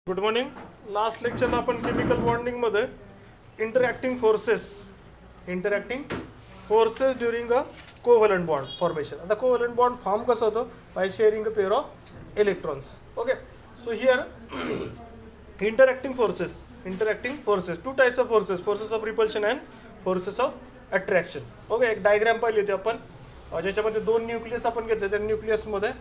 Good morning. Last लेक्चरला आपण chemical बॉन्डिंगमध्ये interacting forces during a covalent bond formation. आता कोव्हलंट बॉन्ड फॉर्म कसं होतं? By sharing a pair of electrons. Okay, so here interacting forces two types of forces of repulsion and forces of attraction. Okay, एक diagram पाहिली होती आपण ज्याच्यामध्ये दोन nucleus आपण घेतले. त्या न्यूक्लियसमध्ये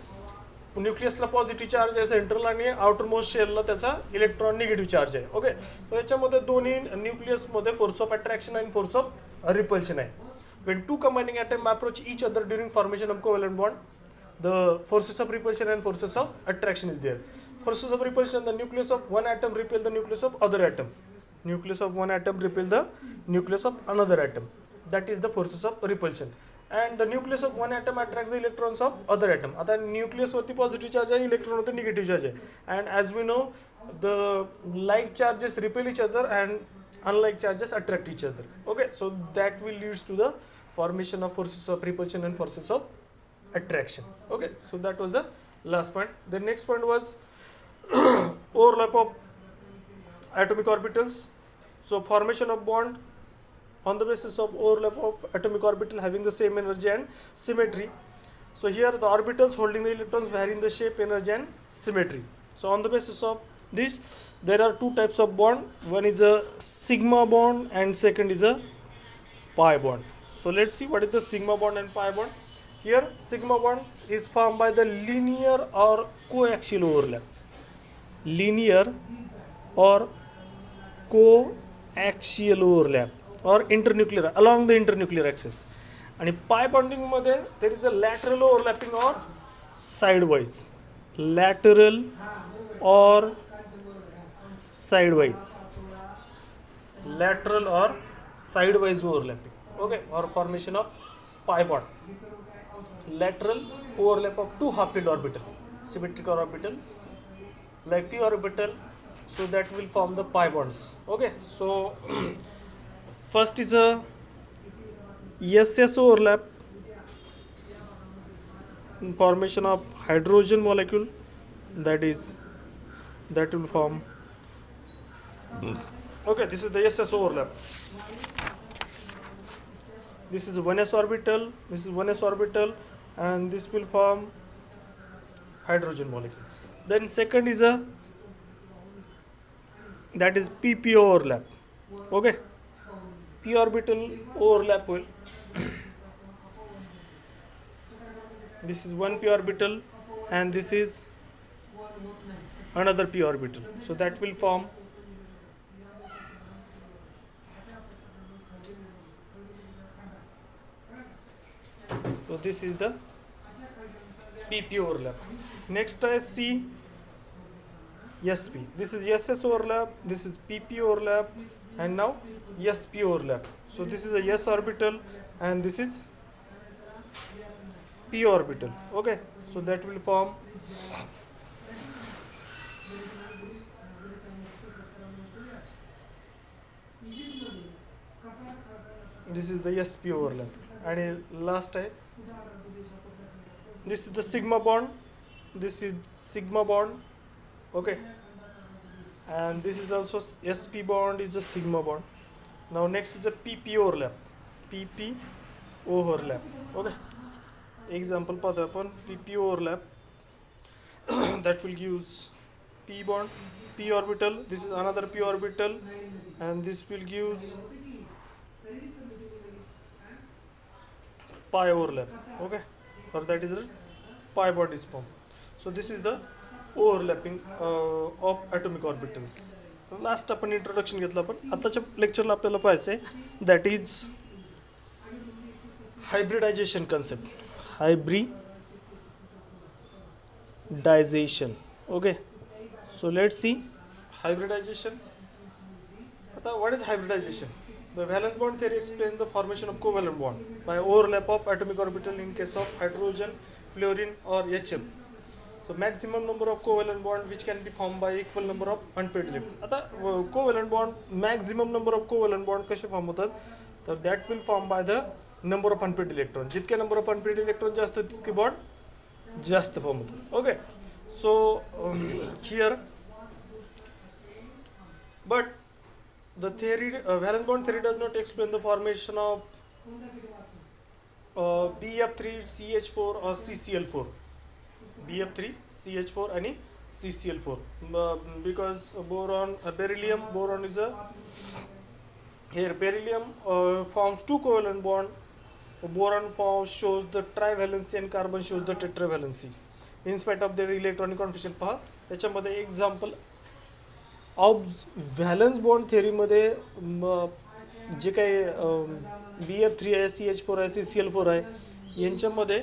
न्यूक्लियसला पॉझिटिव्ह चार्ज आहे सेंट्रल आणि आउटर मोस्ट शेलला त्याचा इलेक्ट्रॉन निगेटिव्ह चार्ज आहे. ओके, सो याच्यामध्ये दोन्ही न्यूक्लियसमध्ये फोर्स ऑफ अट्रॅक्शन आणि फोर्स ऑफ रिपल्शन आहे. When two combining atom approach each other during formation of covalent bond, the forces of repulsion and forces of attraction is there. Forces of repulsion, the nucleus of one atom repel the nucleus of other atom. Nucleus of one atom repel the nucleus of another atom. That is the forces of repulsion. And the nucleus of one atom attracts the electrons of other atom. आता nucleus वरती positive charge आहे, electron वरती negative charge आहे. And as we know, the like charges repel each other and unlike charges attract each other. Okay, so that will leads to the formation of forces of repulsion and forces of attraction. Okay, so that was the last point. The next point was overlap of atomic orbitals. So formation of bond on the basis of overlap of atomic orbital having the same energy and symmetry. So here the orbitals holding the electrons vary in the shape, energy and symmetry. So on the basis of this there are two types of bond. One is a sigma bond and second is a pi bond. So let's see what is the sigma bond and pi bond. Here sigma bond is formed by the linear or coaxial overlap. Linear or coaxial overlap or internuclear along the internuclear axis. आणि pi bonding मध्ये there is a lateral overlapping or sidewise. Lateral or sidewise. Lateral or sidewise overlapping. Okay, or formation of pi bond. Lateral overlap of two half-filled orbital, symmetrical orbital like p orbital, so that will form the pi bonds. Okay, so first is a SS overlap, formation of hydrogen molecule, that will form. Okay, this is the SS overlap. This is 1s orbital, this is 1s orbital, and this will form hydrogen molecule. Then second is that is pp overlap. Okay, p orbital overlap will this is one p orbital and this is another p orbital, so that will form so this is the pp overlap. Next is C sp. This is ss overlap, this is pp overlap, and now sp overlap. So this is the s orbital and this is p orbital. Okay, so that will form this is the sp overlap. And last this is the sigma bond, this is sigma bond. Okay, and this is also sp bond is a sigma bond. Now next is the pp overlap. Okay, example पाहतो आपण pp overlap. That will give p bond, p orbital, this is another p orbital, and this will give pi overlap. Okay, or that is a pi bond is formed. So this is the overlapping of atomic orbitals. Last आपण introduction घेतलं. आपण आताच्या लेक्चरला आपल्याला पाहायचं आहे that is hybridisation concept. Hybridisation. Okay, so let's see hybridization. आता what is hybridization? The valence bond theory explains the formation of covalent bond by overlap of atomic orbital in case of hydrogen, fluorine or HF. So maximum number of covalent bond which can be formed by equal number of unpaired electrons. आता covalent bond, maximum number of covalent bond कसे form होतात? तर that will form by the number of unpaired electron. जितके number of unpaired electron जास्त तितके bond जास्त form होतात. Okay, so here the theory, valence bond theory does not explain the formation of BF3CH4 or CCl4. BF3CH4 and CCl4, because boron, beryllium boron is a, here beryllium forms two covalent bond. Boron form shows the trivalency and carbon shows the tetravalency in spite of their electronic configuration. पहा त्याच्यामध्ये example valence bond थेअरीमध्ये जे काही BF3 आहे, CH4 आहे, CCl4 आहे, यांच्यामध्ये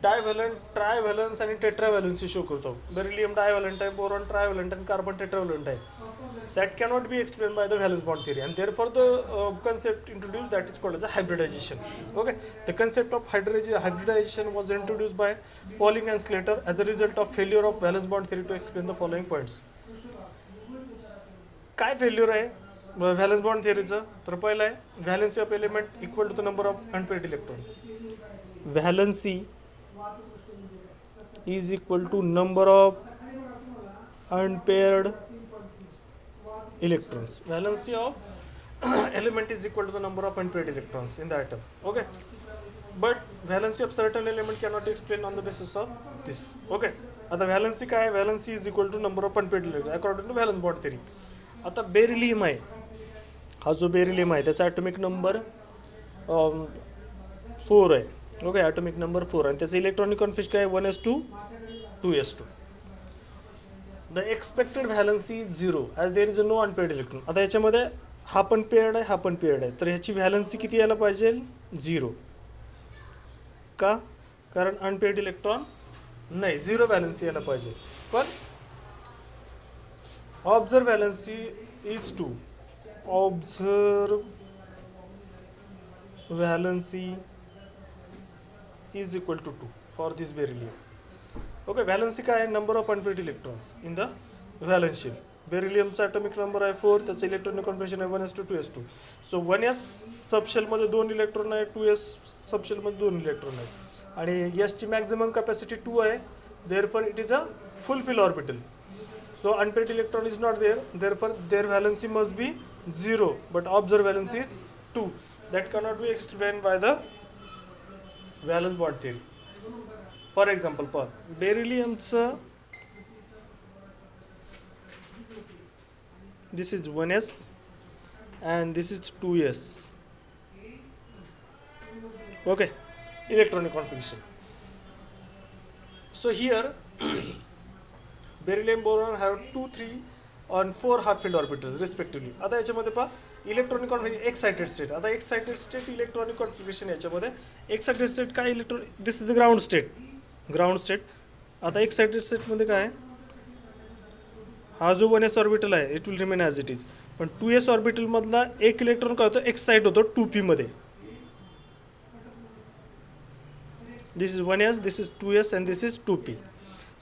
डायव्हॅलंट, ट्रायव्हॅलन्स आणि टेट्राव्हॅलन्सी show करतो. Beryllium डायव्हॅलंट आहे, बोरॉन ट्रायव्हॅलंट आणि कार्बन टेट्राव्हॅलंट आहे. That cannot be explained by the valence bond theory, and therefore the concept introduced, that is called as a hybridization. Okay, the concept of hybridization was introduced by Pauling and Slater as a result of failure of valence bond theory to explain the following points. काय failure आहे valence bond थिअरीचं? तर पहिलं आहे valency of element equal to the number of unpaired electron. Valency is equal to number of unpaired electrons. Valency of element is equal to the number of unpaired electrons in the atom. Okay, but valency of certain element cannot be explained on the basis of this. Okay, आता valency काय आहे? Valency is equal to number of unpaired electrons according to valence bond theory. आता beryllium आहे, हा जो beryllium आहे त्याचा atomic number 4 आहे. ओके, ॲटॉमिक नंबर 4 आणि त्याचं इलेक्ट्रॉनिक कॉन्फिगरेशन काय आहे? 1s2 2s2. The expected valency is 0 as there is no unpaired electron. आता याच्यामध्ये हा पण पेअर्ड आहे, हा पण पेअर्ड आहे, तर ह्याची व्हॅलन्सी किती यायला पाहिजे? 0. का? कारण अनपेअर्ड इलेक्ट्रॉन नाही, 0 व्हॅलन्सी यायला पाहिजे. पण observe valency is 2. Observe valency is equal to 2 for this beryllium. Okay, valency काय आहे? Number of unpaired electrons in the valence shell. बेरिलियमचा ॲटॉमिक नंबर आहे 4, त्याचं इलेक्ट्रॉनिक कॉन्फिगरेशन आहे 1s2 2s2. सो 1s सबशेलमध्ये 2 इलेक्ट्रॉन आहे, 2s सबशेलमध्ये 2 इलेक्ट्रॉन आहे, आणि यसची maximum capacity 2 आहे. Therefore it is a fulfil orbital. So unpaired electron is not there, therefore their valency must be 0, but observe valency is 2. That cannot be explain by the valence bond theory. For example पहा, बेरिलियमचं this is 1s and this is 2s. Okay, electronic configuration. So here beryllium boron have 2, 3 and 4 half filled orbitals respectively. आता याच्यामध्ये पहा electronic configuration excited state. आता excited state electronic configuration याच्यामध्ये excited state काय? Electronic, this is the ground state. Ground state. आता excited स्टेटमध्ये काय आहे? हा जो 1s ऑर्बिटल आहे it will remain as it is, पण 2s ऑर्बिटलमधला एक इलेक्ट्रॉन काय होतो? एक्साइट होतो 2p मध्ये. This is 1s, this is 2s and this is 2p.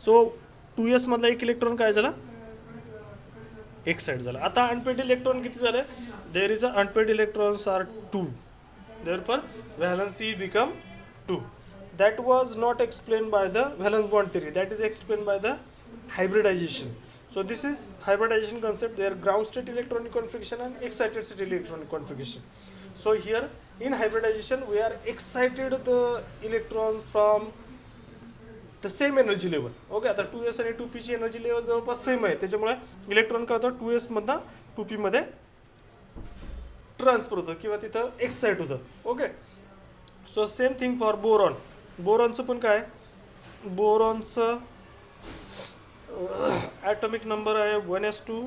So 2s मधला एक इलेक्ट्रॉन काय झाला? एक्साइट झाला. आता अनपेड इलेक्ट्रॉन किती झाले? There is a unpaired electrons are 2, therefore valency become 2. That was not explained by the valence bond theory. That is explained by the hybridization. So this is hybridization concept. There are ground state electronic configuration and excited state electronic configuration. So here in hybridization we are excited the electrons from the same energy level. Okay, आता 2s आणि 2p ची energy level जवळपास same आहे, त्याच्यामुळे electron काय होतं? 2s मधनं 2p मध्ये ट्रान्सफर होतं किंवा तिथं एक्साइट होतं. Okay, so same thing for boron. बोरॉनचं पण काय? बोरॉनचं ॲटॉमिक नंबर आहे 1s2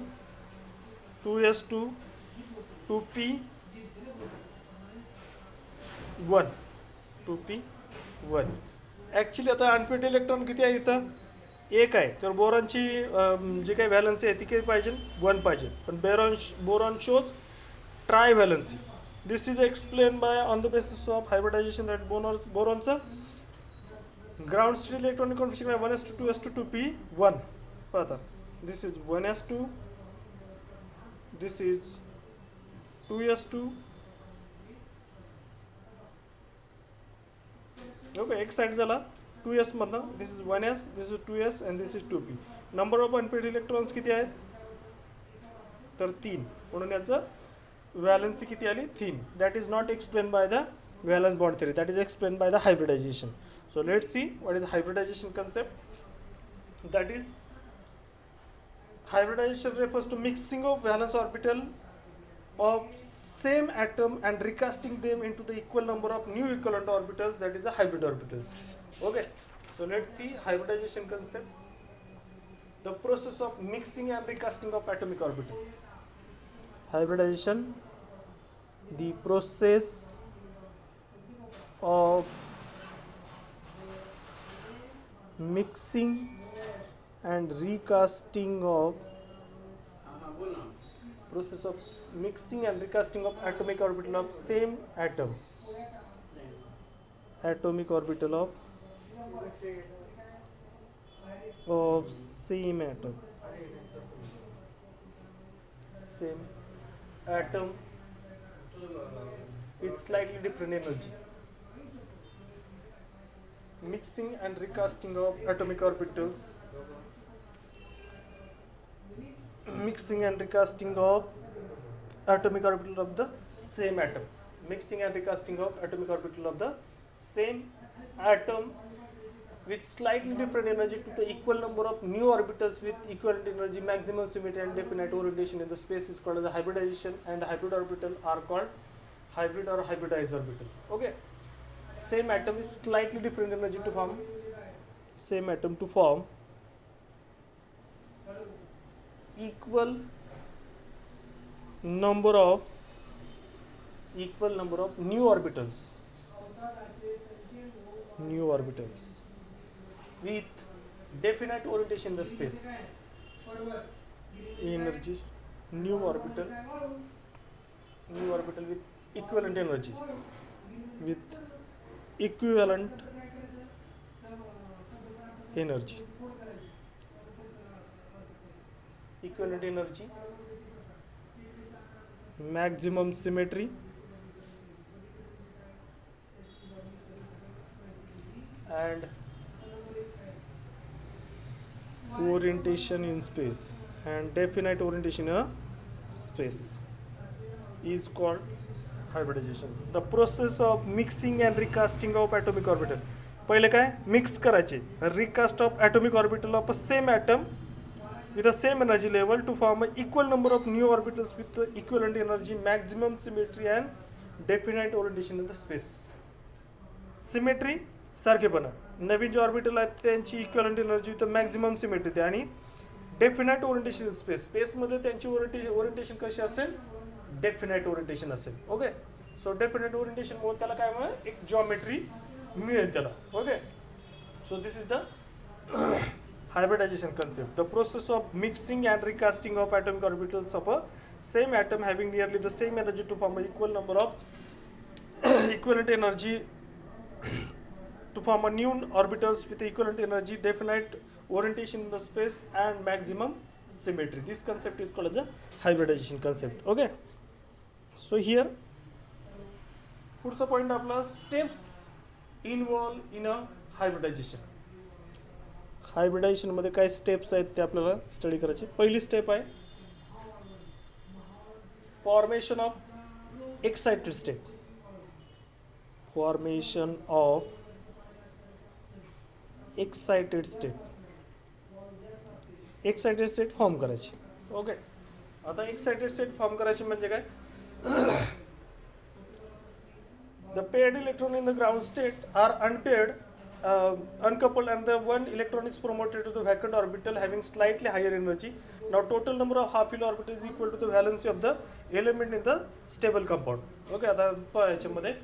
2s2 2p1 2p1. Actually आता अनपेड इलेक्ट्रॉन किती आहे? इथं 1 आहे, तर बोरॉनची जी काही व्हॅलन्सी आहे ती किती पाहिजे? 1 पाहिजे. पण boron shows trivalency. This is explained by on the basis of hybridization that boron's ground state electronic configuration by 1s2 2s2 2p1. Pata. This is 1s2, this is 2s2. Okay, x side झाला 2s मधनं. This is 1s, this is 2s and this is 2p. Number of unpaired electrons किती आहेत? तर 3. म्हणून याचं valency किती आली 3. That is not explain by the valence bond theory, that is explained by the hybridization. So let's see what is hybridization concept. That is, hybridization refers to mixing of valence orbital of same atom and recasting them into the equal number of new equivalent orbitals, that is the hybrid orbitals. Okay, so let's see hybridization concept. The process of mixing and recasting of atomic orbital. Hybridization, the process of mixing and recasting of atomic orbital of same atom, atomic orbital of same atom with slightly different energy. Mixing and recasting of atomic orbitals, mixing and recasting of atomic orbital of the same atom, mixing and recasting of atomic orbital of the same atom with slightly different energy to the equal number of new orbitals with equivalent energy, maximum symmetry and definite orientation in the space is called as the hybridization, and the hybrid orbital are called hybrid or hybridized orbital. Okay, same atom is slightly different energy to form, same atom to form equal number of new orbitals with definite orientation in the space, energy, new orbital with equivalent energy, with equivalent energy, maximum symmetry and orientation in space, and definite orientation in a space is called hybridization. The process of mixing and recasting of atomic orbital. पहिले काय mix करायचे, recast of atomic orbital of a same atom with the same energy level to form an equal number of new orbitals with the equivalent energy, maximum symmetry and definite orientation in the space. Symmetry सारखेपणा, नवीन जे orbital आहेत त्यांची equivalent energy with maximum symmetry ते, आणि definite orientation स्पेसमध्ये त्यांची orientation कशी असेल, डेफिनाइट ओरिएंटेशन असेल. ओके, सो डेफिनाइट ओरिएंटेशनमुळे त्याला काय मिळेल, एक जॉमेट्री मिळेल त्याला. Okay, so this is the hybridization concept. The process of mixing and recasting of atomic orbitals of a same atom having nearly the same energy to form an equal number of equivalent energy to form a new orbitals with equivalent energy, definite orientation in the space and maximum symmetry. This concept is called as a hybridization concept. Okay, so here पुढचा point आपला steps involve इन अ hybridisation. Hybridisation मध्ये काय steps आहेत ते आपल्याला study करायचे. पहिली step आहे formation of excited state. Formation of excited state form करायची. ओके, आता एक्साइटेड स्टेट फॉर्म करायची म्हणजे काय, the paired electron in the ground state are unpaired, uncoupled, and the one electron is promoted to the vacant orbital having slightly higher energy. Now total number of half L orbitals is equal to the valency of the element in the stable compound. Okay, आता याच्यामध्ये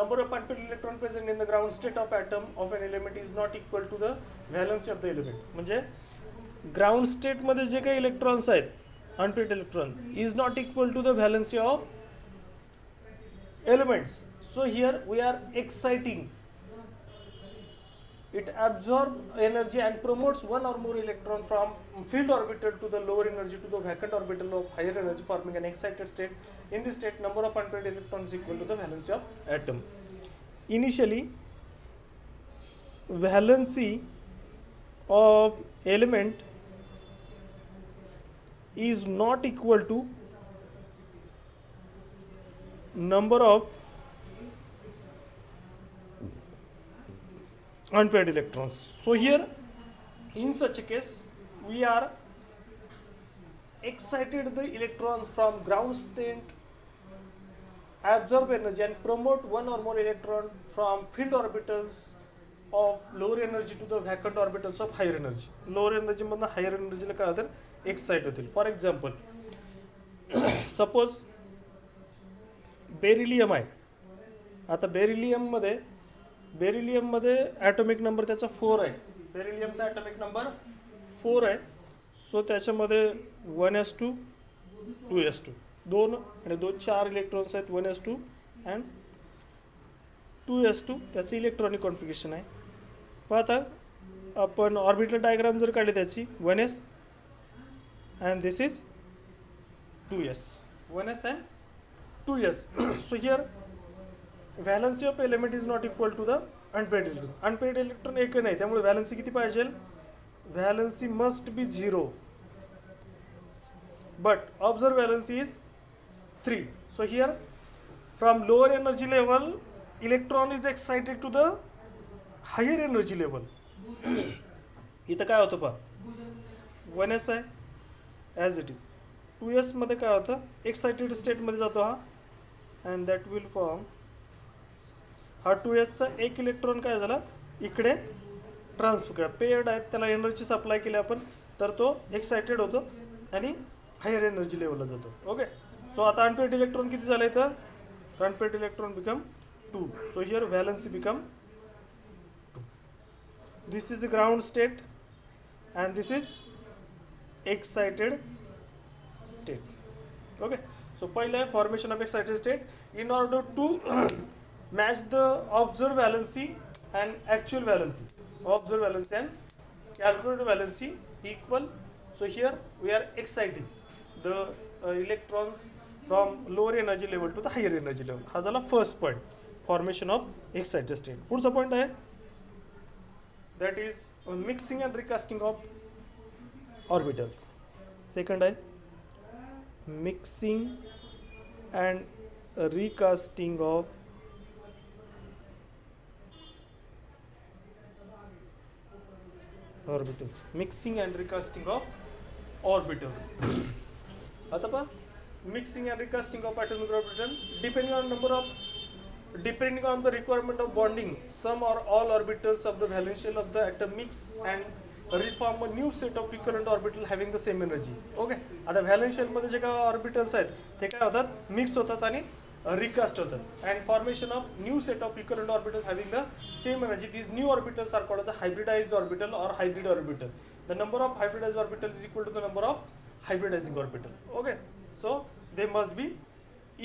number of unpaired electron present in the ground state of atom of an element is not equal to the valency of the element. म्हणजे ground state मध्ये जे काही electrons आहेत unpaired electron is not equal to the valency of elements. So here we are exciting, it absorbs energy and promotes one or more electron from filled orbital to the lower energy to the vacant orbital of higher energy, forming an excited state. In this state number of unpaired electrons is equal to the valency of atom. Initially valency of element is not equal to number of unpaired electrons. So here in such a case we are excited the electrons from ground state, absorb energy and promote one or more electron from filled orbitals of lower energy to the vacant orbitals of higher energy. Lower energy मधनं higher energy ला काय होतं, excite होतील. For example, suppose beryllium आहे. आता बेरिलियममध्ये atomic number त्याचा 4 आहे. बेरिलियमचा atomic number 4 आहे. सो त्याच्यामध्ये 1s2 2s2 2 आणि 2 4 इलेक्ट्रॉन्स आहेत. 1s2 अँड 2s2 त्याचं इलेक्ट्रॉनिक कॉन्फिगरेशन आहे. पाहता आपण ऑर्बिटल डायग्राम जर काढली त्याची 1s and this is 2s 1s and 2s. So here valency of element is not equal to the unpaired electron. Unpaired electron एक नाही, त्यामुळे व्हॅलन्सी किती पाहिजे, valency must be 0 but observe valency is 3. So here from lower energy level electron is excited to the higher energy level. इथं काय होतं पहा, 1s आहे ॲज इट इज. 2s मध्ये काय होतं, एक्साइटेड स्टेटमध्ये जातो हा अँड दॅट विल फॉर्म हा 2sचा एक इलेक्ट्रॉन काय झाला इकडे ट्रान्सफर केला. पेअर्ड आहेत, त्याला एनर्जी सप्लाय केली आपण, तर तो एक्साइटेड होतो आणि हायर एनर्जी लेवलला जातो. ओके. सो आता अनपेड इलेक्ट्रॉन किती झालं इथं, unpaired electron become 2. So here valency become 2. This is the ground state and this is excited state. Okay, so पहिलं आहे formation of excited state. In order to match the observed valency and actual valency, observed valency and calculated valency equal. So here we are exciting the electrons from lower energy level to the higher energy level. हा झाला first point, formation of excited state. पुढचा point आहे that is mixing and recasting of orbitals. Second आहे mixing and recasting of orbitals. Mixing and recasting of orbitals. आता पहा, mixing and recasting of atomic orbital depending on the requirement of bonding some or all orbitals of the valence shell of the atom mix and reform a new set of equivalent orbital having the same energy. Okay. आता valence शेलमध्ये जे काय orbitals आहेत ते काय होतात, mix होतात आणि recast होतात. And formation of new set of equivalent orbitals having the same energy. These new orbitals are called as hybridized orbital or hybrid orbital. The number of hybridized orbital is equal to the number of hybridizing orbital. Okay. So they must be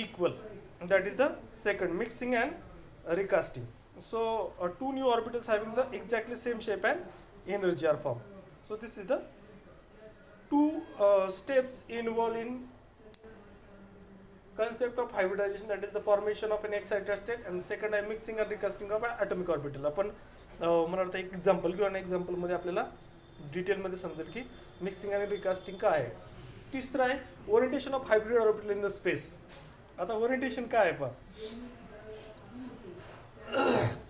equal. That is the second, mixing and recasting. So two new orbitals having the exactly same shape and energy are formed. So this is the two steps involved in concept of hybridization, that is the formation of an excited state, and second आहे mixing and recasting of an atomic orbital. आपण मला वाटतं एक example किंवा एक्झाम्पलमध्ये आपल्याला डिटेलमध्ये समजेल की मिक्सिंग आणि रिकास्टिंग काय आहे. तिसरं आहे orientation of hybrid orbital in the space. आता ओरिएंटेशन काय आहे पहा,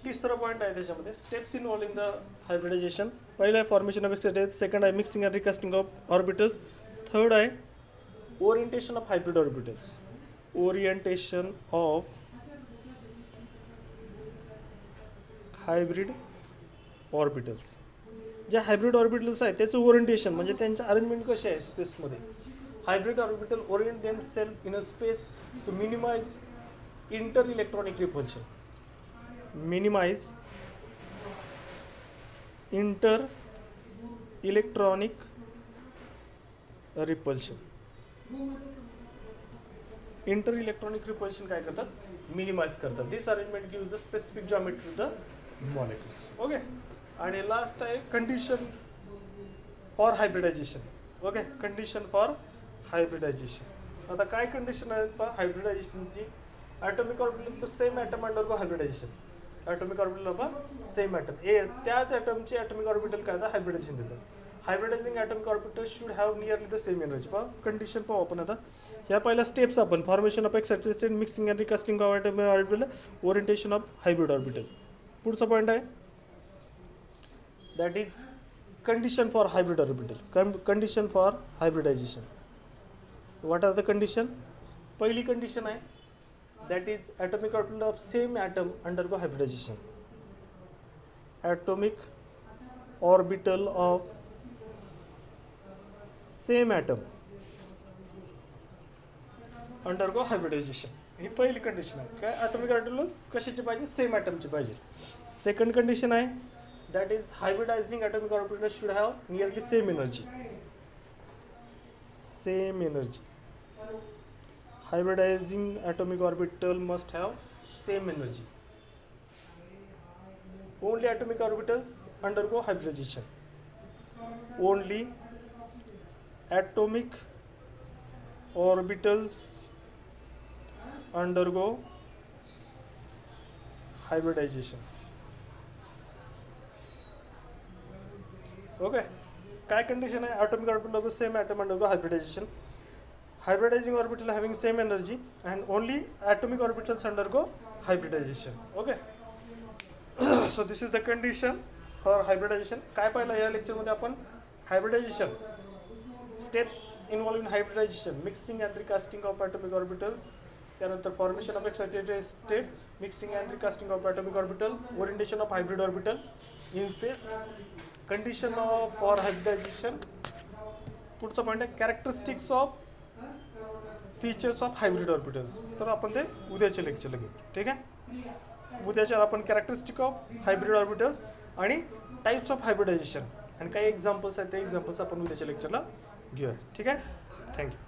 तिसरा पॉईंट आहे त्याच्यामध्ये steps involve in the hybridization. पहिलं आहे फॉर्मेशन ऑफ एक्साइटेड, सेकंड आहे mixing and recasting of orbitals, third आहे orientation of hybrid orbitals. Orientation of hybrid orbitals. जे हायब्रिड ऑर्बिटल्स आहेत त्याचं ओरिएंटेशन म्हणजे त्यांचं अरेंजमेंट कसे आहे स्पेसमध्ये. Hybrid orbital orient themselves in a space to minimize inter-electronic repulsion. Minimize inter-electronic repulsion. Inter-electronic repulsion काय करतात, मिनिमाइज करतात. This arrangement gives the specific geometry to the molecules. Okay. आणि लास्ट आहे condition for hybridization. Okay. Condition for hybridization. आता काय condition आहेत पहा हायब्रिडायझेशनची. Atomic orbital same atom undergo hybridization. Atomic orbital पहा सेम ॲटम एस त्याच ॲटमचे ॲटॉमिक ऑर्बिटल काय होतं हायब्रिडायझेशन देतात. Hybridizing atomic orbitals should have nearly the same energy. पहा कंडिशन पाहू आपण आता. ह्या पहिल्या स्टेप्स आपण formation of excited state, mixing and recasting of atomic orbital, orientation of hybrid orbital. पुढचा पॉईंट आहे that is condition for hybrid orbital. Condition for hybridization. What are the condition? पहिली कंडिशन आहे that is atomic orbital of same atom undergo hybridization. Atomic orbital of same atom undergo hybridization. ही पहिली condition आहे. काय? Atomic orbitals कशाची पाहिजे? Same ॲटमची पाहिजे. सेकंड कंडिशन आहे that is hybridizing atomic orbital should have nearly same energy. Same energy. Hybridizing atomic orbital must have same energy. Only atomic orbitals undergo hybridization. ओनली atomic orbitals undergo hybridization. Okay, काय कंडिशन आहे? atomic orbital of the same atom undergo hybridization. Hybridizing orbital having same energy and only atomic orbitals undergo hybridization. Okay. So this is the condition for hybridization. काय पाहिलं या लेक्चरमध्ये आपण? Hybridization, steps involve in hybridization, mixing and recasting of atomic orbitals, त्यानंतर formation of excited state, mixing and recasting of atomic orbital, orientation of hybrid orbital in space, condition of for hybridization. पुढचा point आहे characteristics of features of hybrid orbitals. तर आपण ते उद्याच्या लेक्चरला घेऊ. ठीक आहे. उद्याच्या आपण कॅरेक्टरिस्टिक ऑफ हायब्रिड ऑर्बिटल्स आणि टाईप्स ऑफ हायब्रिडायझेशन आणि काही एक्झाम्पल्स आहेत ते एक्झाम्पल्स आपण उद्याच्या लेक्चरला घेऊया. ठीक आहे. थँक्यू.